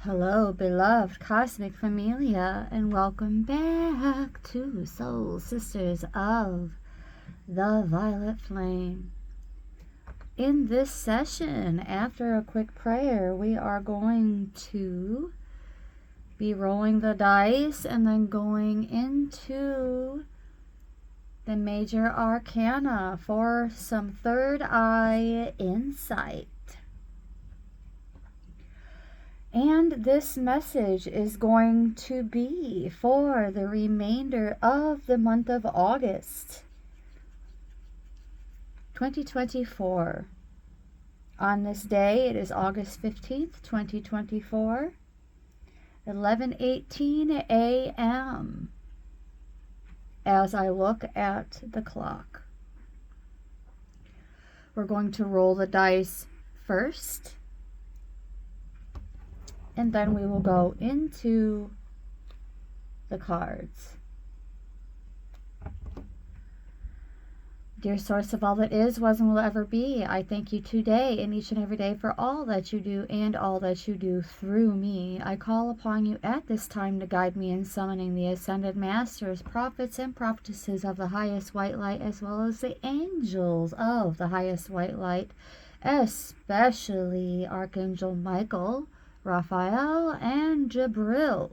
Hello, beloved Cosmic Familia, and welcome back to Soul Sisters of the Violet Flame. In this session, after a quick prayer, we are going to be rolling the dice and then going into the major arcana for some third eye insight. And this message is going to be for the remainder of the month of August 2024. On this day, it is August 15th, 2024, 11:18 a.m. as I look at the clock. We're going to roll the dice first, and then we will go into the cards. Dear source of all that is, was, and will ever be, I thank you today and each and every day for all that you do and all that you do through me. I call upon you at this time to guide me in summoning the ascended masters, prophets, and prophetesses of the highest white light, as well as the angels of the highest white light, especially Archangel Michael, Raphael, and Jabril.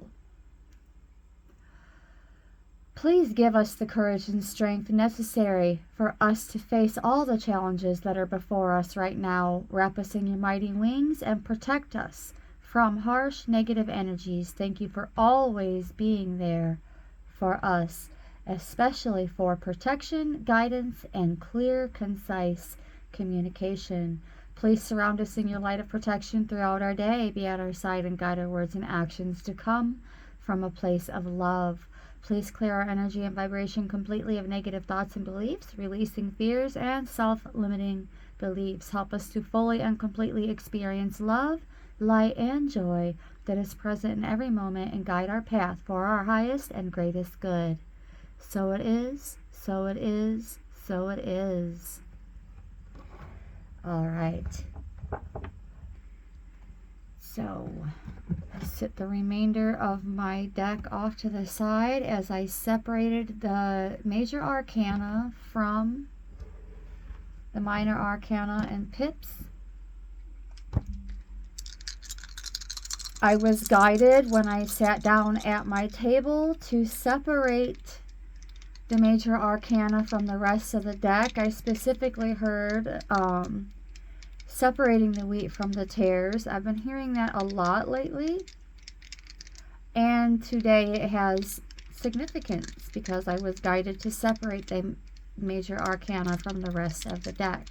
Please give us the courage and strength necessary for us to face all the challenges that are before us right now. Wrap us in your mighty wings and protect us from harsh, negative energies. Thank you for always being there for us, especially for protection, guidance, and clear, concise communication. Please surround us in your light of protection throughout our day. Be at our side and guide our words and actions to come from a place of love. Please clear our energy and vibration completely of negative thoughts and beliefs, releasing fears and self-limiting beliefs. Help us to fully and completely experience love, light, and joy that is present in every moment, and guide our path for our highest and greatest good. So it is, so it is, so it is. All right. So I set the remainder of my deck off to the side as I separated the major arcana from the minor arcana and pips. I was guided when I sat down at my table to separate the major arcana from the rest of the deck. I specifically heard separating the wheat from the tares. I've been hearing that a lot lately, and today it has significance because I was guided to separate the major arcana from the rest of the deck.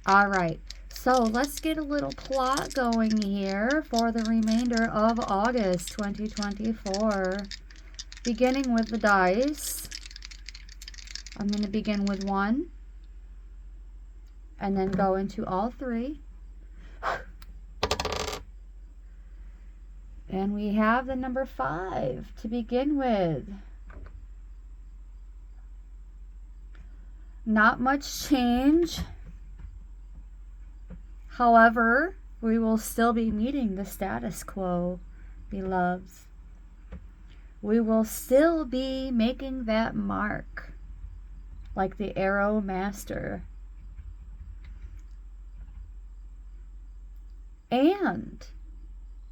All right, so let's get a little plot going here for the remainder of August 2024. Beginning with the dice, I'm going to begin with 1 and then go into all 3. And we have the number 5 to begin with. Not much change. However, we will still be meeting the status quo, beloveds. We will still be making that mark, like the arrow master. And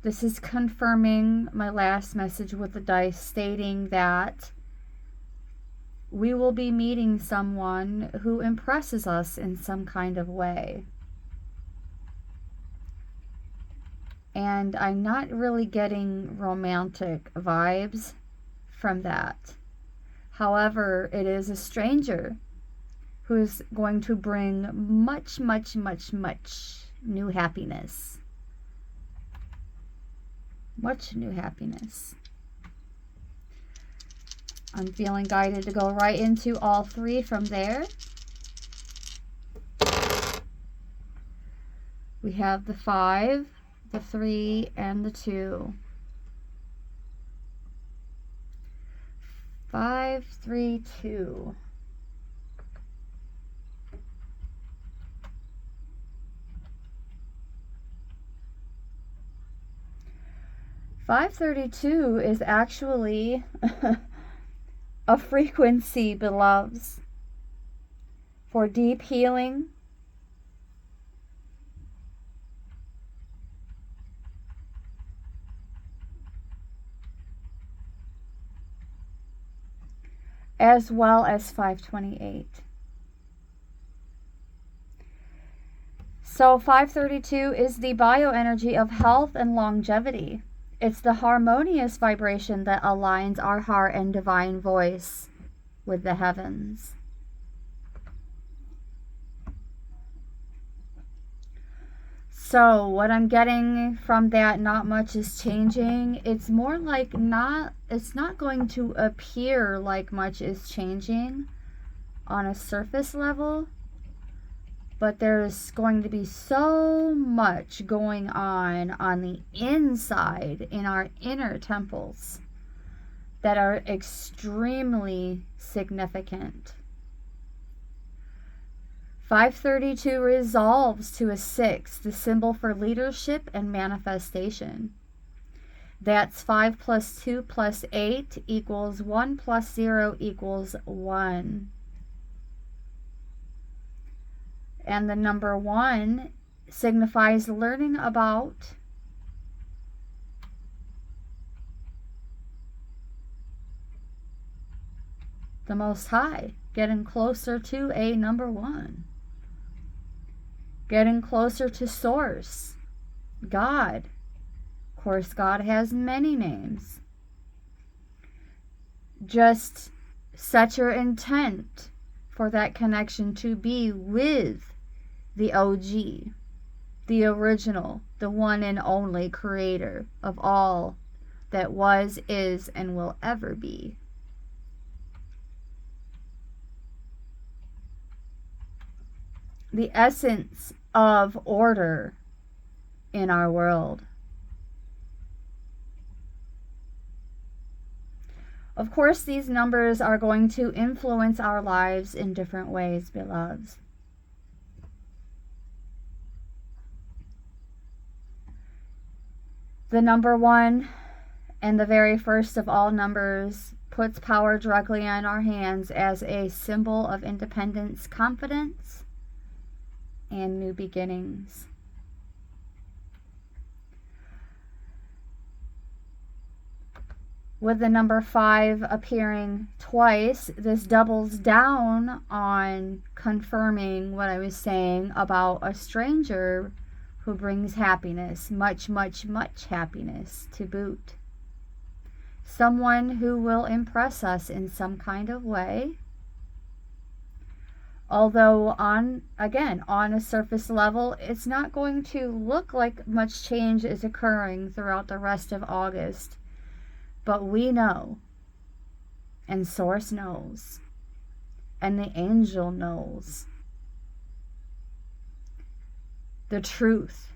this is confirming my last message with the dice, stating that we will be meeting someone who impresses us in some kind of way. And I'm not really getting romantic vibes from that. However, it is a stranger who's going to bring much, much, much, much new happiness. Much new happiness. I'm feeling guided to go right into all 3 from there. We have the 5, the 3, and the 2. 5, 3, 2. 532 is actually a frequency, beloveds, for deep healing, as well as 528. So 532 is the bioenergy of health and longevity. It's the harmonious vibration that aligns our heart and divine voice with the heavens. So what I'm getting from that, not much is changing. It's more like it's not going to appear like much is changing on a surface level, but there's going to be so much going on the inside, in our inner temples, that are extremely significant. 532 resolves to a 6, the symbol for leadership and manifestation. That's 5 plus 2 plus 8 equals 1 plus 0 equals 1. And the number 1 signifies learning about the Most High, getting closer to a number 1. Getting closer to Source, God. Of course, God has many names. Just set your intent for that connection to be with the OG, the original, the one and only creator of all that was, is, and will ever be. The essence of order in our world. Of course, these numbers are going to influence our lives in different ways, beloveds. The number 1 and the very first of all numbers puts power directly in our hands as a symbol of independence, confidence, and new beginnings. With the number 5 appearing twice, this doubles down on confirming what I was saying about a stranger who brings happiness, much, much, much happiness to boot. Someone who will impress us in some kind of way. Although on a surface level, it's not going to look like much change is occurring throughout the rest of August. But we know, and Source knows, and the angel knows the truth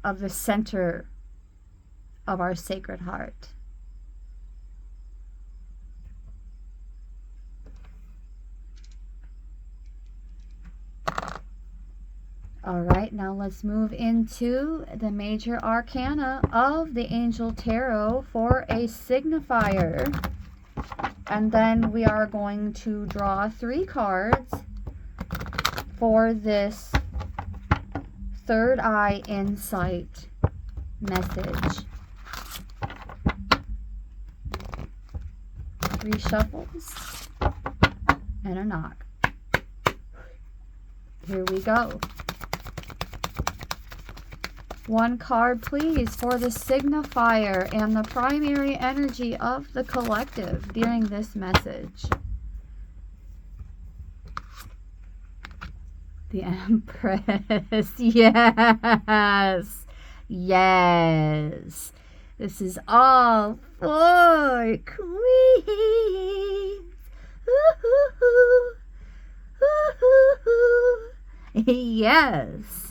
of the center of our sacred heart. All right, now let's move into the major arcana of the Angel Tarot for a signifier. And then we are going to draw 3 cards for this third eye insight message. 3 shuffles and a knock. Here we go. 1 card, please, for the signifier and the primary energy of the collective during this message. The Empress. Yes. Yes. This is all for queens. Ooh, ooh, ooh. Yes.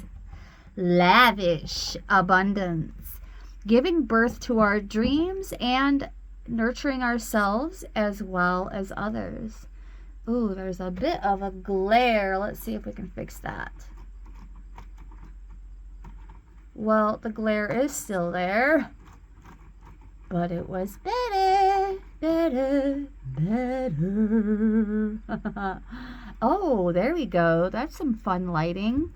Lavish abundance, giving birth to our dreams and nurturing ourselves as well as others. Ooh, there's a bit of a glare. Let's see if we can fix that. Well, the glare is still there. But it was better, better, better. Oh, there we go. That's some fun lighting.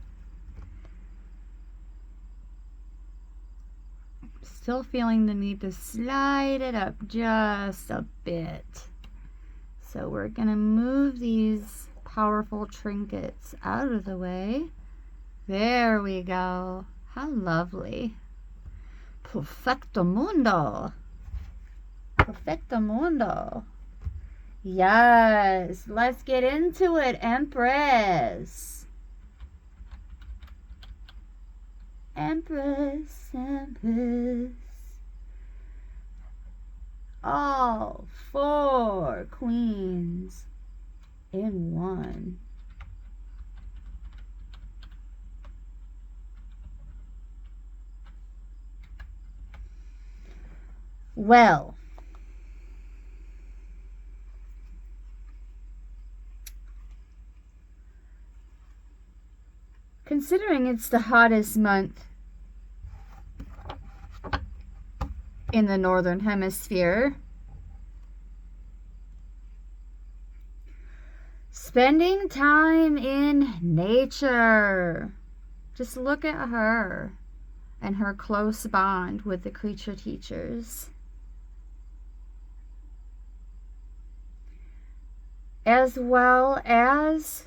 Still feeling the need to slide it up just a bit. So we're going to move these powerful trinkets out of the way. There we go. How lovely. Perfecto mundo. Perfecto mundo. Yes, let's get into it, Empress. Empress, Empress. All 4 queens in one. Well, considering it's the hottest month in the Northern Hemisphere, spending time in nature. Just look at her and her close bond with the creature teachers. As well as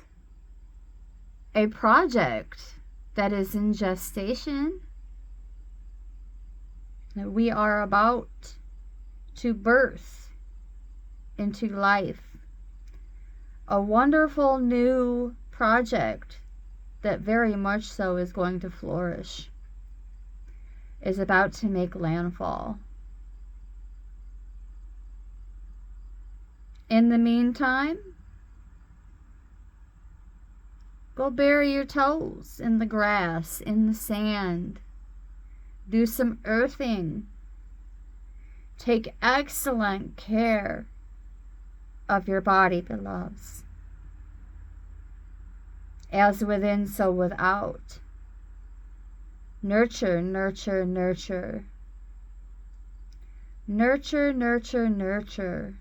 a project that is in gestation. We are about to birth into life a wonderful new project that very much so is going to flourish, is about to make landfall. In the meantime, go bury your toes in the grass, in the sand. Do some earthing. Take excellent care of your body, beloveds. As within, so without. Nurture, nurture, nurture. Nurture, nurture, nurture.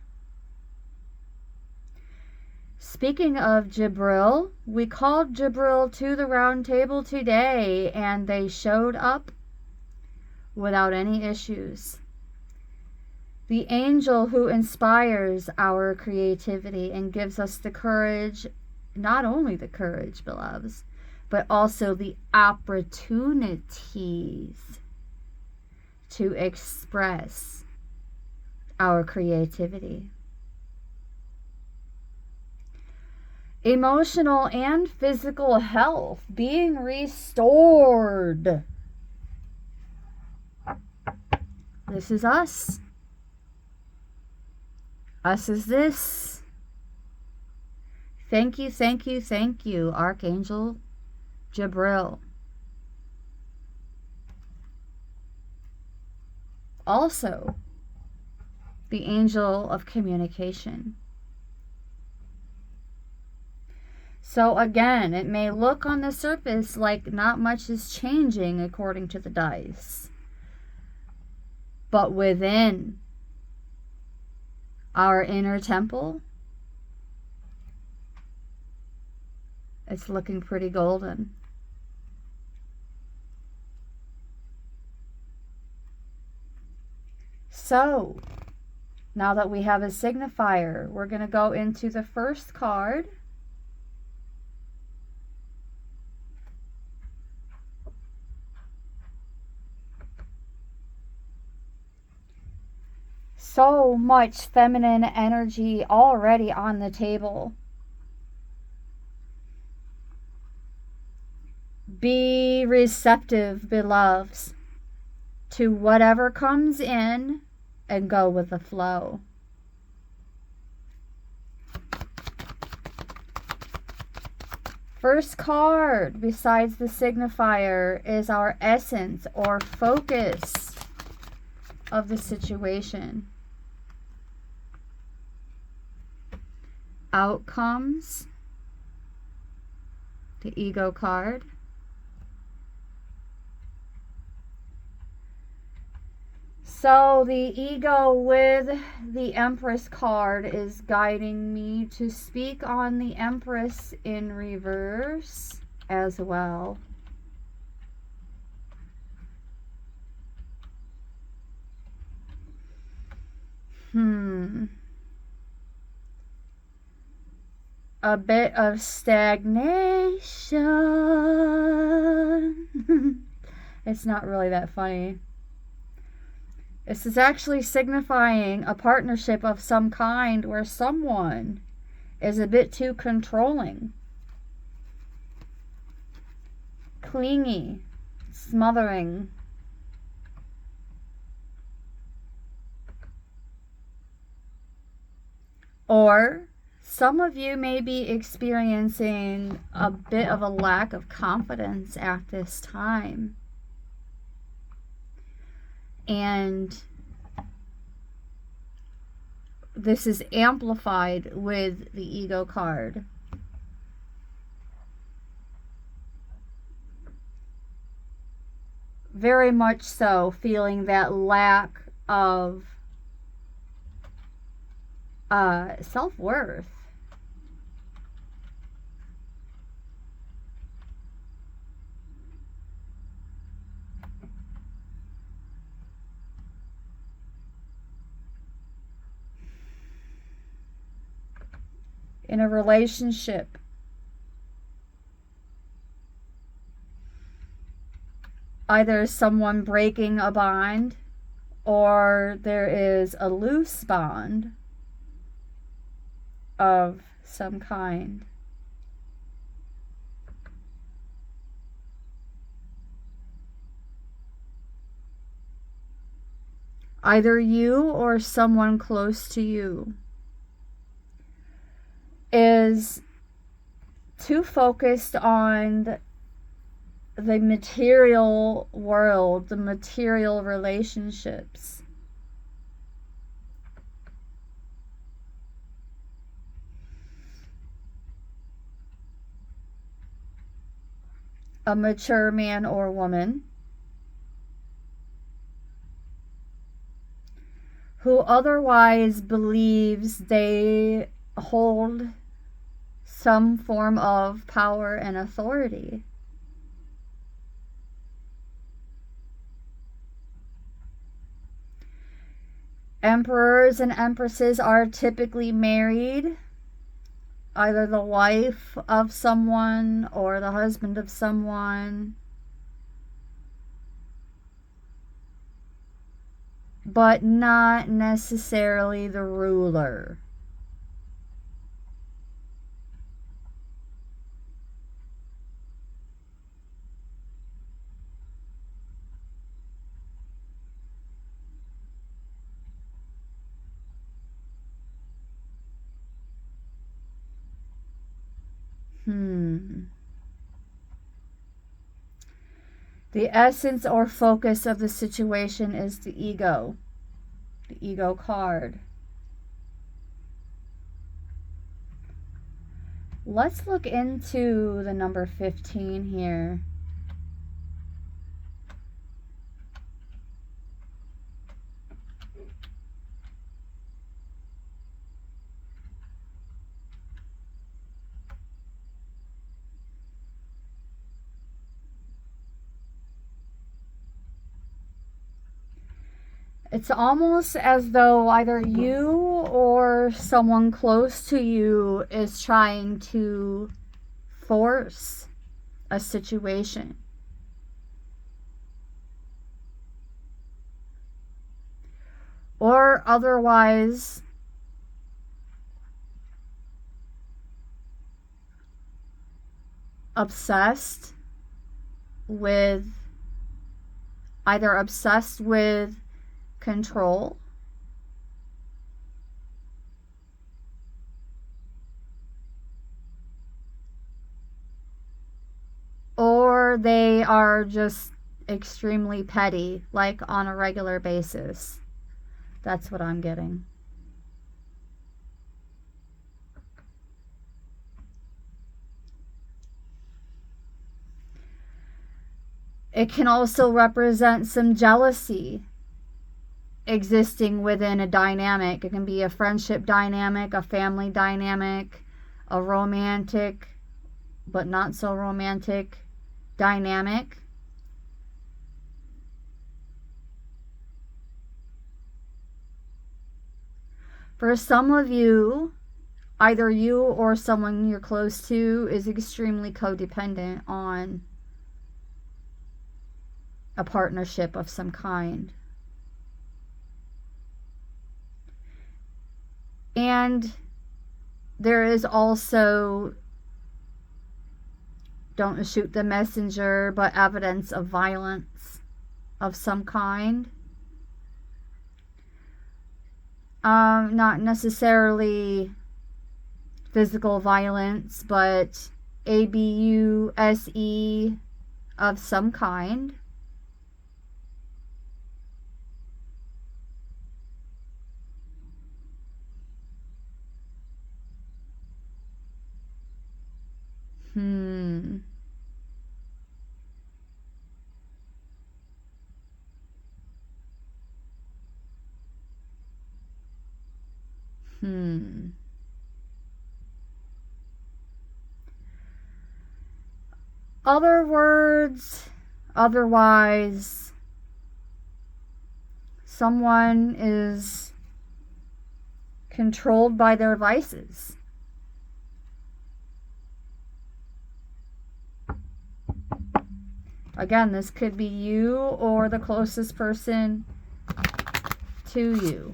Speaking of Jibril, we called Jibril to the round table today, and they showed up without any issues. The angel who inspires our creativity and gives us the courage, not only the courage, beloveds, but also the opportunities to express our creativity. Emotional and physical health being restored. This is us. Us is this. Thank you, thank you, thank you, Archangel Jibril. Also, the angel of communication. So again, it may look on the surface like not much is changing according to the dice. But within our inner temple, it's looking pretty golden. So, now that we have a signifier, we're going to go into the first card. So much feminine energy already on the table. Be receptive, beloveds, to whatever comes in and go with the flow. First card, besides the signifier, is our essence or focus of the situation. Outcomes, the ego card. So the ego with the Empress card is guiding me to speak on the Empress in reverse as well. A bit of stagnation. It's not really that funny. This is actually signifying a partnership of some kind where someone is a bit too controlling, clingy, smothering. Or some of you may be experiencing a bit of a lack of confidence at this time. And this is amplified with the ego card. Very much so, feeling that lack of self-worth. In a relationship, either someone breaking a bond or there is a loose bond of some kind. Either you or someone close to you is too focused on the material world, the material relationships. A mature man or woman who otherwise believes they hold some form of power and authority. Emperors and empresses are typically married, either the wife of someone or the husband of someone, but not necessarily the ruler. The essence or focus of the situation is the ego card. Let's look into the number 15 here. It's almost as though either you or someone close to you is trying to force a situation. Or otherwise obsessed with control, or they are just extremely petty, like on a regular basis. That's what I'm getting. It can also represent some jealousy existing within a dynamic. It can be a friendship dynamic, a family dynamic, a romantic but not so romantic dynamic. For some of you, either you or someone you're close to is extremely codependent on a partnership of some kind. And there is also, don't shoot the messenger, but evidence of violence of some kind. Not necessarily physical violence, but abuse of some kind. Otherwise, someone is controlled by their vices. Again, this could be you or the closest person to you.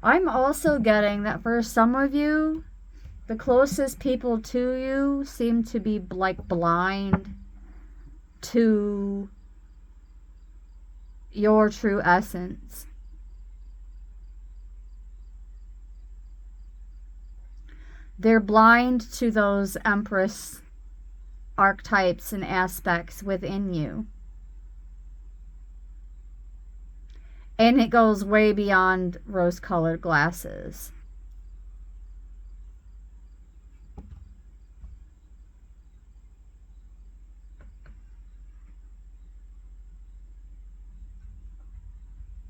I'm also getting that for some of you, the closest people to you seem to be like blind to your true essence. They're blind to those Empress archetypes and aspects within you. And it goes way beyond rose-colored glasses.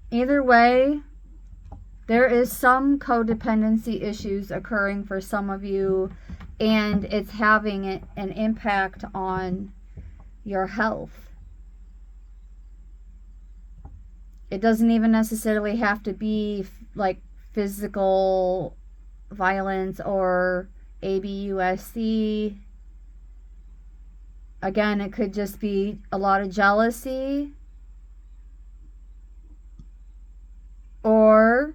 Either way, there is some codependency issues occurring for some of you, and it's having an impact on your health. It doesn't even necessarily have to be like physical violence or abuse. Again, it could just be a lot of jealousy, or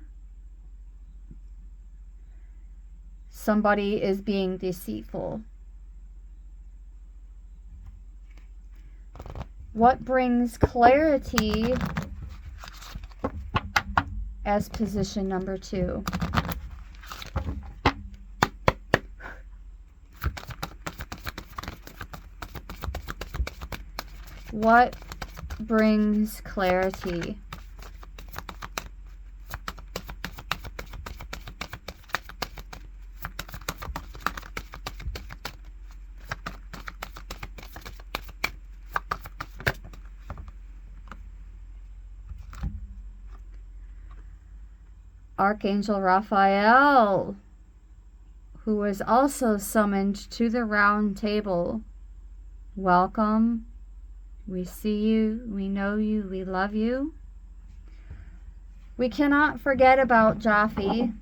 somebody is being deceitful. What brings clarity as position number 2? What brings clarity? Archangel Raphael, who was also summoned to the round table. Welcome. We see you, we know you, we love you. We cannot forget about Jaffe.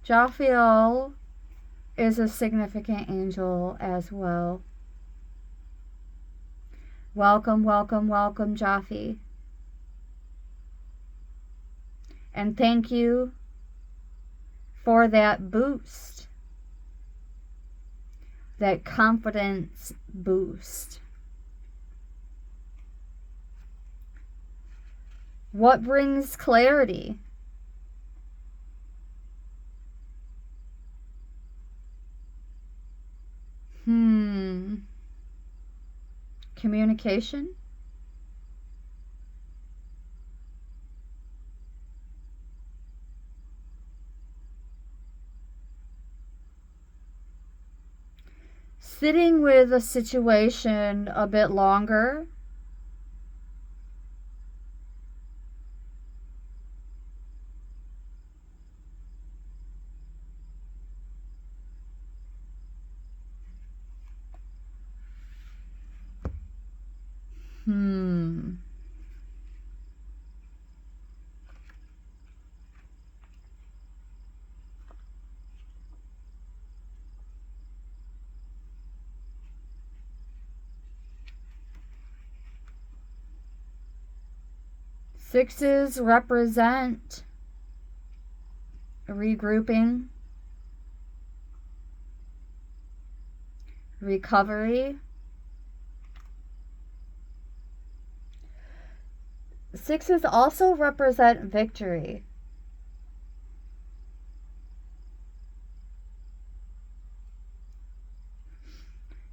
Jaffiel is a significant angel as well. Welcome, welcome, welcome, Jaffe. And thank you for that boost, that confidence boost. What brings clarity? Communication. sitting with a situation a bit longer. Sixes represent regrouping, recovery. Sixes also represent victory.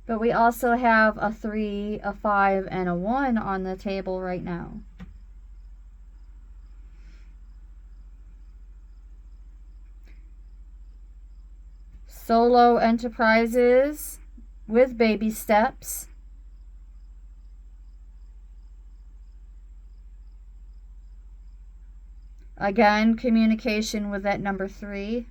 But we also have a 3, a 5, and a 1 on the table right now. Solo enterprises with baby steps. Again, communication with that number 3.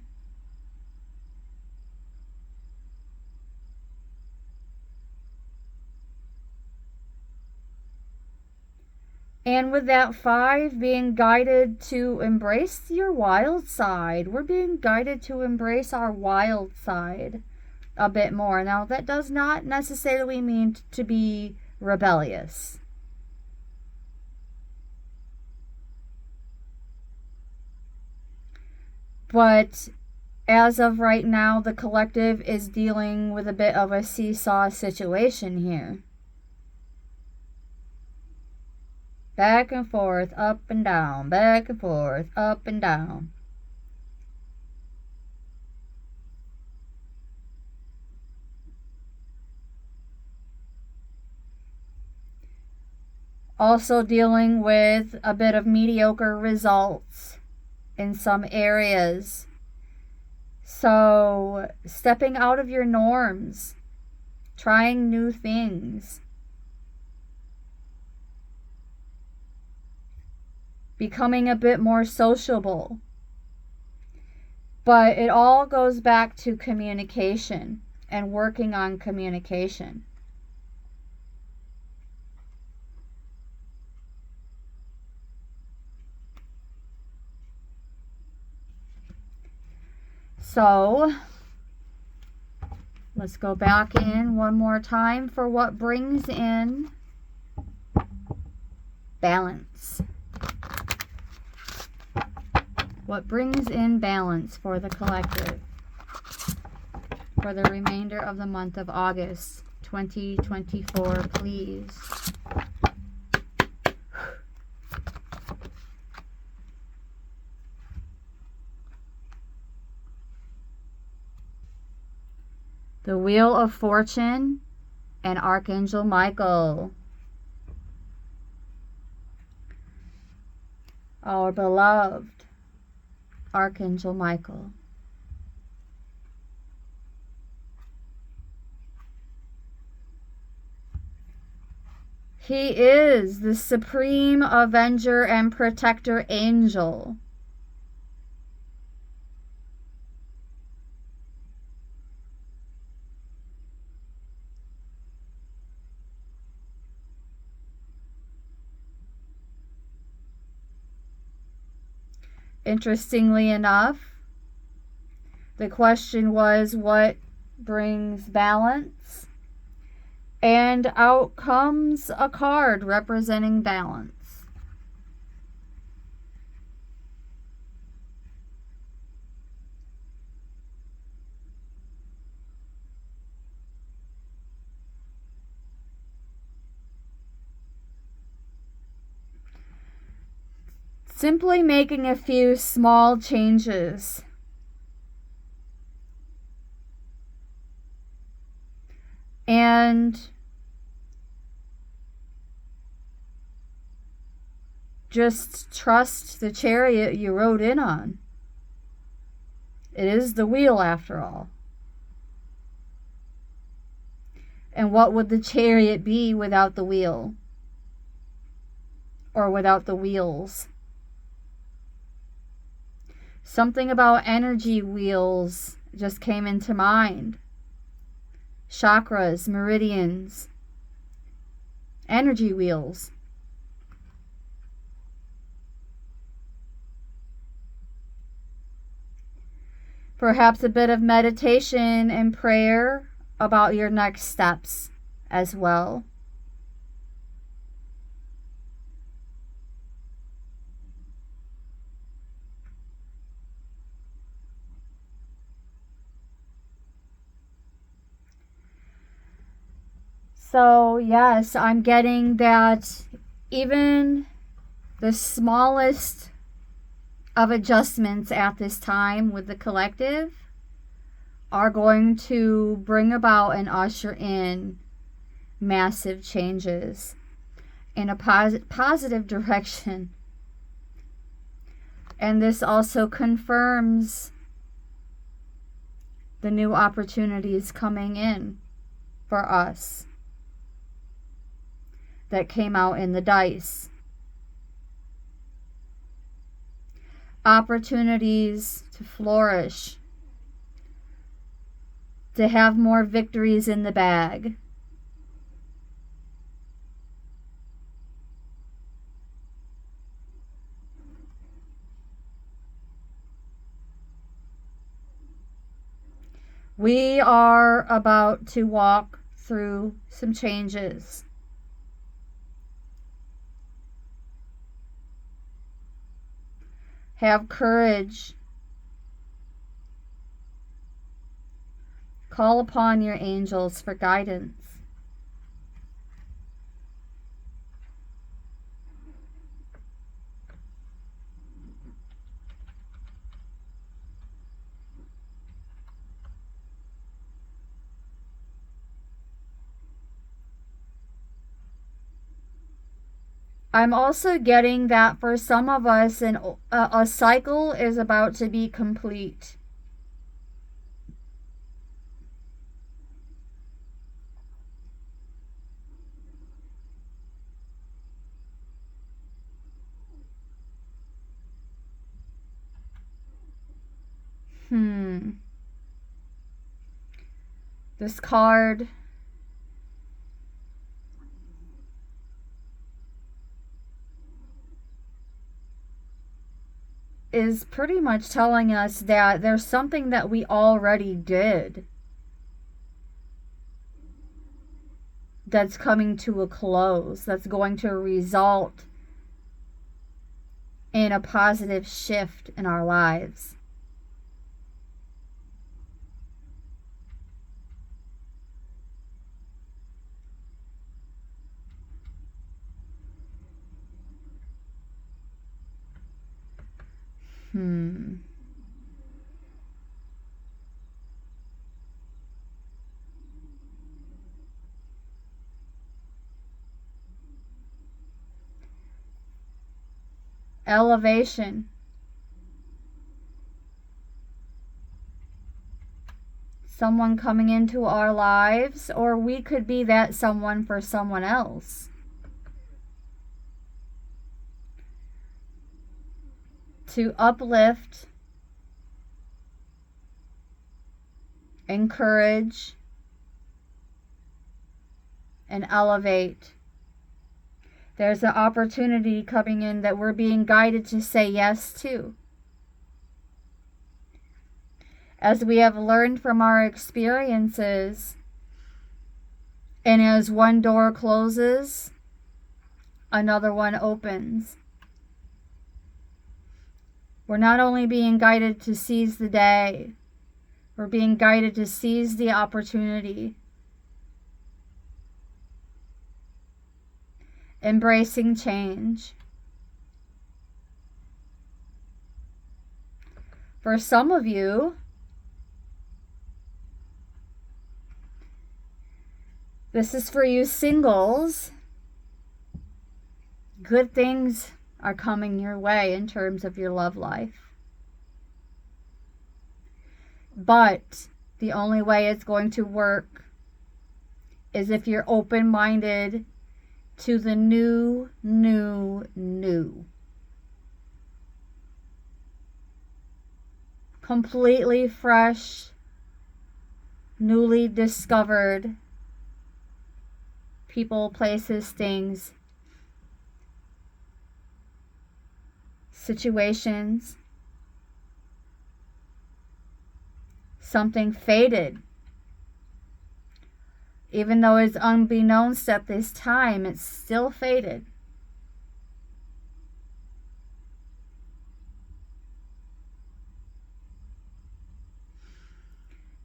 And with that 5, being guided to embrace your wild side. We're being guided to embrace our wild side a bit more. Now, that does not necessarily mean to be rebellious. But as of right now, the collective is dealing with a bit of a seesaw situation here. Back and forth, up and down, back and forth, up and down. Also dealing with a bit of mediocre results in some areas. So, stepping out of your norms, trying new things, becoming a bit more sociable. But it all goes back to communication and working on communication. So, let's go back in one more time for what brings in balance. What brings in balance for the collective for the remainder of the month of August 2024, please. The Wheel of Fortune and Archangel Michael. Our beloved Archangel Michael. He is the supreme avenger and protector angel. Interestingly enough, the question was, what brings balance? And out comes a card representing balance. Simply making a few small changes. And just trust the chariot you rode in on. It is the wheel after all. And what would the chariot be without the wheel? Or without the wheels? Something about energy wheels just came into mind. Chakras, meridians, energy wheels. Perhaps a bit of meditation and prayer about your next steps as well. So, yes, I'm getting that even the smallest of adjustments at this time with the collective are going to bring about and usher in massive changes in a positive direction. And this also confirms the new opportunities coming in for us that came out in the dice. Opportunities to flourish, to have more victories in the bag. We are about to walk through some changes. Have courage. Call upon your angels for guidance. I'm also getting that for some of us, a cycle is about to be complete. This card is pretty much telling us that there's something that we already did that's coming to a close, that's going to result in a positive shift in our lives. Elevation. Someone coming into our lives, or we could be that someone for someone else. To uplift, encourage, and elevate. There's an opportunity coming in that we're being guided to say yes to. As we have learned from our experiences, and as one door closes, another one opens. We're not only being guided to seize the day, we're being guided to seize the opportunity. Embracing change. For some of you, this is for you singles. Good things are coming your way in terms of your love life. But the only way it's going to work is if you're open-minded to the new. Completely fresh, newly discovered people, places, things, situations, something faded. Even though it's unbeknownst at this time, it's still faded.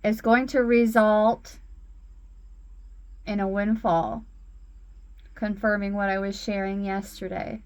It's going to result in a windfall, confirming what I was sharing yesterday.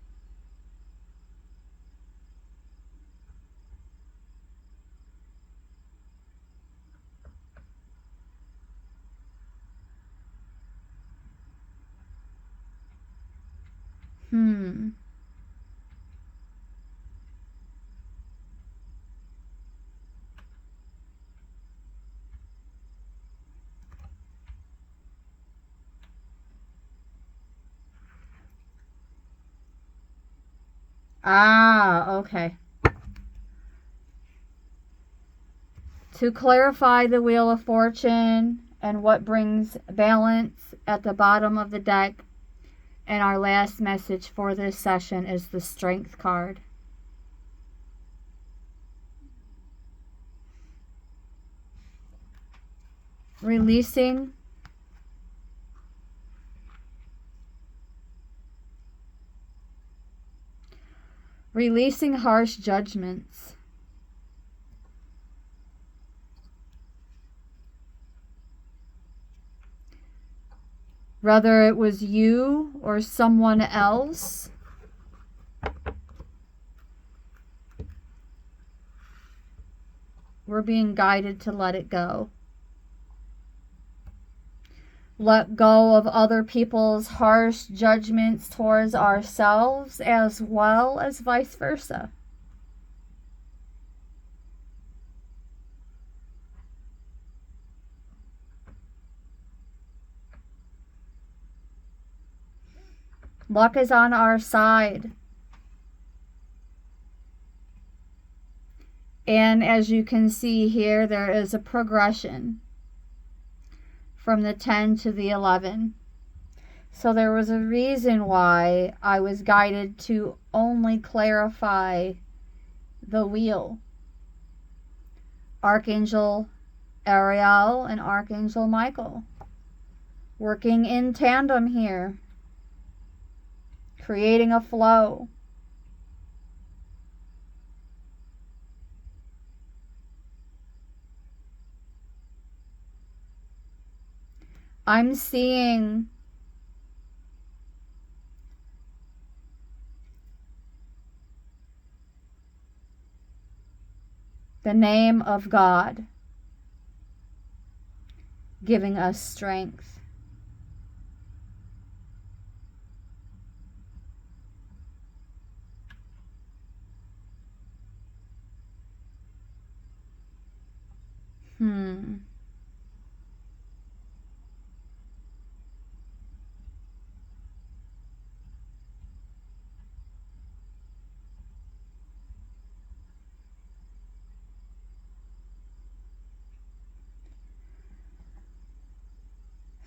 Okay. To clarify the Wheel of Fortune and what brings balance at the bottom of the deck, and our last message for this session is the Strength card. Releasing harsh judgments. Whether it was you or someone else, we're being guided to let it go. Let go of other people's harsh judgments towards ourselves, as well as vice versa. Luck is on our side. And as you can see here, there is a progression from the 10 to the 11. So there was a reason why I was guided to only clarify the wheel. Archangel Ariel and Archangel Michael working in tandem here, creating a flow. I'm seeing the name of God giving us strength.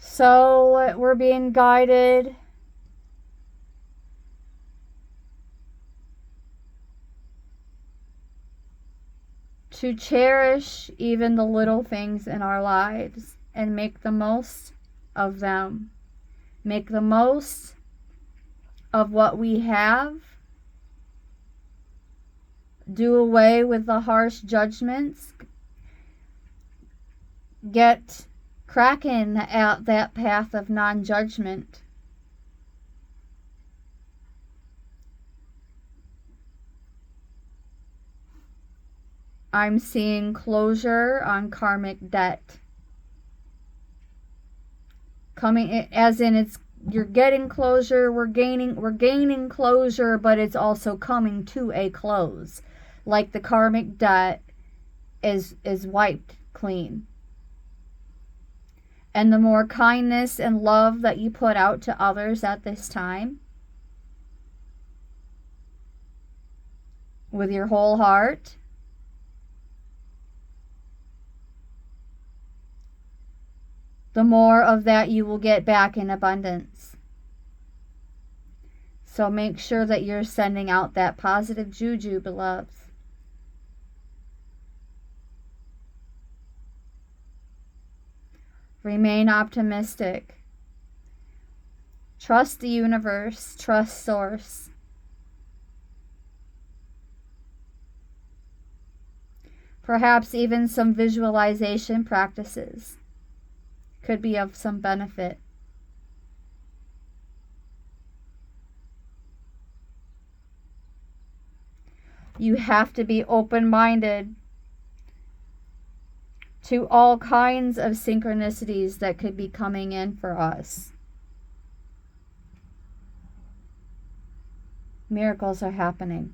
So we're being guided to cherish even the little things in our lives and make the most of them. Make the most of what we have. Do away with the harsh judgments. Get cracking at that path of non-judgment. I'm seeing closure on karmic debt. Coming, as in you're getting closure, we're gaining closure, but it's also coming to a close. Like the karmic debt is wiped clean. And the more kindness and love that you put out to others at this time, with your whole heart, the more of that you will get back in abundance. So make sure that you're sending out that positive juju, beloveds. Remain optimistic. Trust the universe. Trust source. Perhaps even some visualization practices could be of some benefit. You have to be open-minded to all kinds of synchronicities that could be coming in for us. Miracles are happening.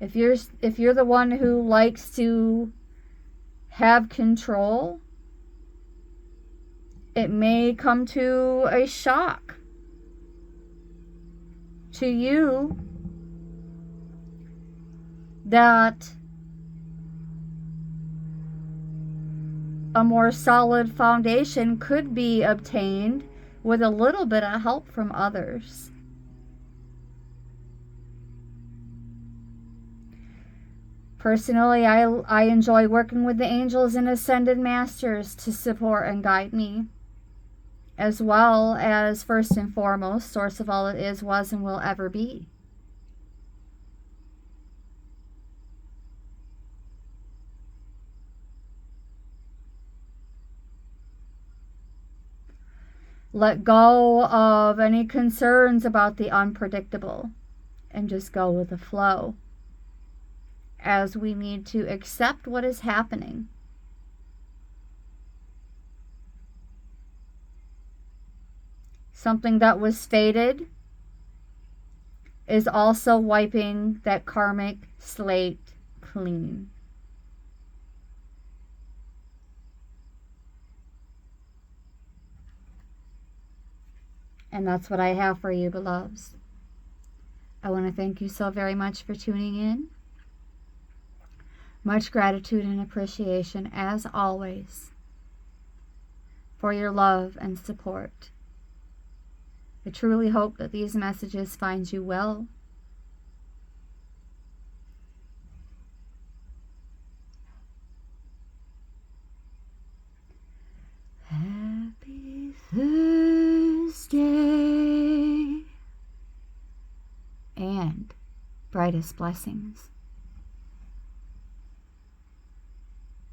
If you're the one who likes to have control, it may come to a shock to you that a more solid foundation could be obtained with a little bit of help from others. Personally, I enjoy working with the angels and ascended masters to support and guide me, as well as, first and foremost, source of all that is, was, and will ever be. Let go of any concerns about the unpredictable and just go with the flow, as we need to accept what is happening. Something that was fated is also wiping that karmic slate clean. And that's what I have for you, beloveds. I want to thank you so very much for tuning in. Much gratitude and appreciation, as always, for your love and support. I truly hope that these messages find you well. Happy Thursday and brightest blessings.